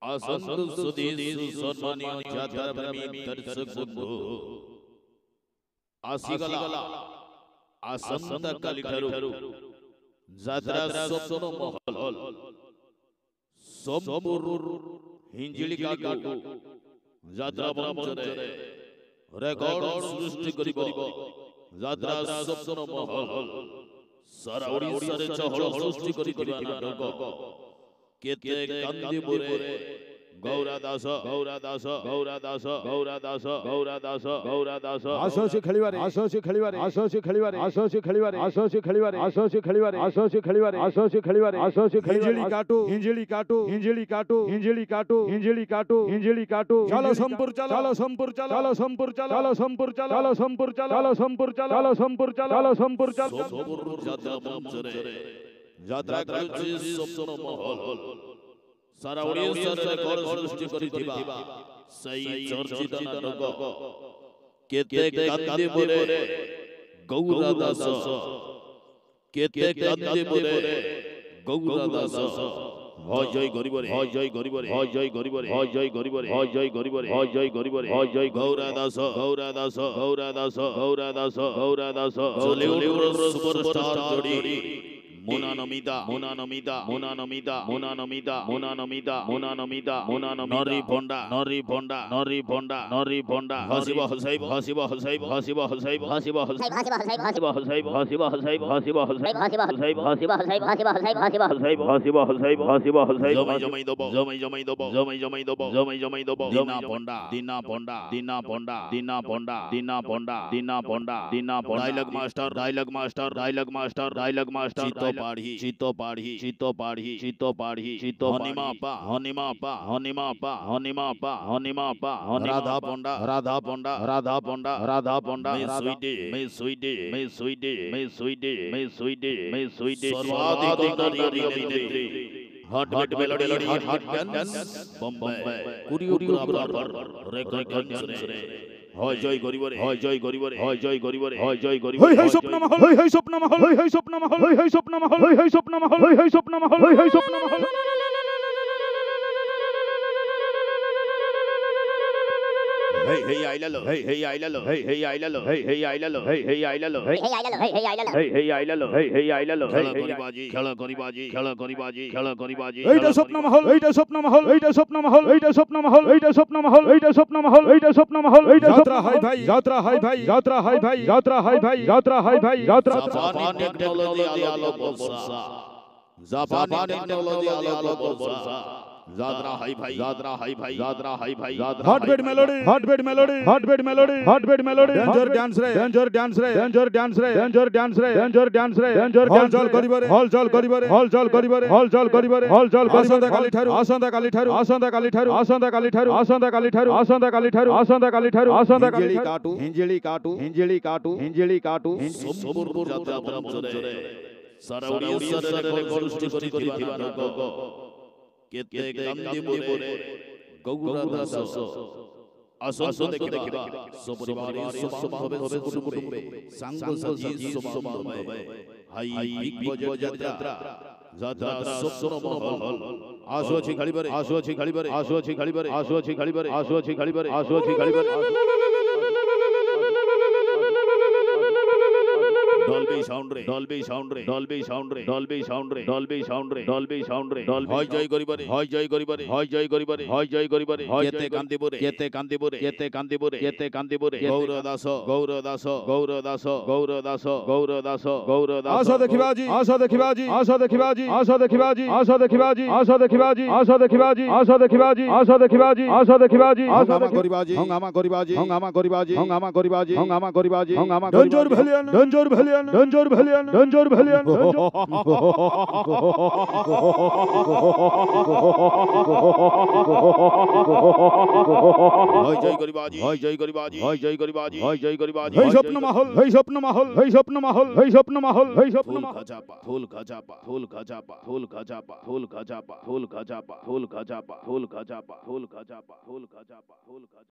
असंतु सुदेशु सम्मानियो जातर प्रेमी दर्शक बंधु आसिगला आसंत कालिठारु जात्रा स्वप्न महल सोमपुर हिंजिली काटू जात्रा मंचरे रेकर्ड सृष्टि करिबो जात्रा स्वप्न महल सारा ओडिसा रे चहल सृष्टि करिबा नाटक केते कांदीपुरे गौरादास गौरादास गौरादास गौरादास गौरादास गौरादास आसोसी खलिवारे आसोसी खलिवारे आसोसी खलिवारे आसोसी खलिवारे आसोसी खलिवारे आसोसी खलिवारे आसोसी खलिवारे आसोसी खलिवारे आसोसी हिंजिली काटू हिंजिली काटू हिंजिली काटू हिंजिली काटू हिंजिली काटू हिंजिली काटू चलो संपुर चलो संपुर चलो संपुर चलो संपुर चलो संपुर चलो संपुर चलो संपुर चलो संपुर चलो जात्रा मंचरे जात्रा करुछि स्वप्न महल सारा ओडिसा रे कर सृष्टि करिथिबा सही चर्चित नाटक केते कांदीपुरे गौरादास केते कांदीपुरे गौरादास হয় জয় গরিবরে হয় জয় গরিবরে হয় জয় গরিবরে হয় জয় গরিবরে হয় জয় গরিবরে হয় জয় গরিবরে হয় জয় গৌরাদাস গৌরাদাস গৌরাদাস গৌরাদাস গৌরাদাস বলিউড সুপারস্টার জোড়ি মোনানমিতা মোনানমিতা মোনানমিতা মোনানমিতা মোনানমিতা মোনানমিতা মোনানমিতা নরি ভন্ডা নরি ভন্ডা নরি ভন্ডা নরি ভন্ডা হাসিব হসাইব হাসিব হসাইব হাসিব হসাইব হাসিব হসাইব হাসিব হসাইব হাসিব হসাইব হাসিব হসাইব হাসিব হসাইব হাসিব হসাইব হাসিব হসাইব হাসিব হসাইব হাসিব হসাইব হাসিব হসাইব জমাই জমাই দব জমাই জমাই দব জমাই জমাই দব জমাই জমাই দব দিনা ভন্ডা দিনা ভন্ডা দিনা ভন্ডা দিনা ভন্ডা দিনা ভন্ডা দিনা ভন্ডা দিনা ভন্ডা dialogue master dialogue master dialogue master dialogue master पाढ़ी चितो पाढ़ी चितो पाढ़ी चितो पाढ़ी चितो हनिमा पा हनिमा पा हनिमा पा हनिमा पा हनिमा पा राधा पोंडा राधा पोंडा राधा पोंडा राधा पोंडा मैं स्वीटी मैं स्वीटी मैं स्वीटी मैं स्वीटी मैं स्वीटी मैं स्वीटी सर्वाधिक नारी नेत्री hot hot melody hot hot dance Bombay choreographer record रे হয় জয় গরিবরে হয় জয় গরিবরে হয় জয় গরিবরে হয় জয় গরিবরে হই হই স্বপ্ন মহল হই হই স্বপ্ন মহল হই হই স্বপ্ন মহল হই হই স্বপ্ন মহল হই হই স্বপ্ন মহল হই হই স্বপ্ন মহল হই হই স্বপ্ন মহল hey hey ailalo hey hey ailalo hey hey ailalo hey hey ailalo hey hey ailalo hey hey ailalo hey hey ailalo hey hey ailalo hey hey ailalo খেলা করিবাজি খেলা করিবাজি খেলা করিবাজি খেলা করিবাজি এইটা স্বপ্ন মহল এইটা স্বপ্ন মহল এইটা স্বপ্ন মহল এইটা স্বপ্ন মহল এইটা স্বপ্ন মহল এইটা স্বপ্ন মহল এইটা স্বপ্ন মহল এইটা যাত্রা হয় ভাই যাত্রা হয় ভাই যাত্রা হয় ভাই যাত্রা হয় ভাই যাত্রা হয় ভাই যাত্রা জাপানি টেকনোলজি আলো বর্ষা জাপানি টেকনোলজি আলো বর্ষা जात्रा हाई भाई जात्रा हाई भाई जात्रा हाई भाई hotbed melody hotbed melody hotbed melody hotbed melody danger dance रे डेंजर डांस रे डेंजर डांस रे डेंजर डांस रे डेंजर डांस रे डेंजर हलचल करिबारे हलचल करिबारे हलचल करिबारे हलचल करिबारे हलचल आसंता काली ठारू आसंता काली ठारू आसंता काली ठारू आसंता काली ठारू आसंता काली ठारू आसंता काली ठारू आसंता काली ठारू आसंता काली काटू हिंजिली काटू हिंजिली काटू हिंजिली काटू सोमपुर जात्रा मंचरे सारा ओडिसा रे रेकॉर्ड सृष्टि करिथिबा नाटक केते कांदीपुरे गौरादास आसंत देखिबा सपरिवारे सपभावे कुटुंबे सांग साथी सपभावे हाई बिग बजेट यात्रा जात्रा स्वप्न महल आसो अछि खलिबारे आसो अछि खलिबारे आसो अछि खलिबारे आसो अछि खलिबारे आसो अछि खलिबारे आसो अछि खलिबारे डॉल्बी साउंड रे डॉल्बी साउंड रे डॉल्बी साउंड रे डॉल्बी साउंड रे डॉल्बी साउंड रे डॉल्बी साउंड रे হয় জয় গরিবরে হয় জয় গরিবরে হয় জয় গরিবরে হয় জয় গরিবরে কেতে কান্দিপুরে কেতে কান্দিপুরে কেতে কান্দিপুরে কেতে কান্দিপুরে গৌরদাস গৌরদাস গৌরদাস গৌরদাস গৌরদাস গৌরদাস আশা দেখিবাজি আশা দেখিবাজি আশা দেখিবাজি আশা দেখিবাজি আশা দেখিবাজি আশা দেখিবাজি আশা দেখিবাজি আশা দেখিবাজি আশা দেখিবাজি আশা দেখিবাজি হাঙ্গামা করিবাজি হাঙ্গামা করিবাজি হাঙ্গামা করিবাজি হাঙ্গামা করিবাজি হাঙ্গামা করিবাজি হাঙ্গামা danger Valiant danger Valiant danger Valiant danger Valiant হয় জয় গরিবাজি হয় জয় গরিবাজি হয় জয় গরিবাজি হয় জয় গরিবাজি এই স্বপ্ন মহল এই স্বপ্ন মহল এই স্বপ্ন মহল এই স্বপ্ন মহল এই স্বপ্ন খাজাপা ফুল খাজাপা ফুল খাজাপা ফুল খাজাপা ফুল খাজাপা ফুল খাজাপা ফুল খাজাপা ফুল খাজাপা ফুল খাজাপা ফুল খাজাপা ফুল খাজাপা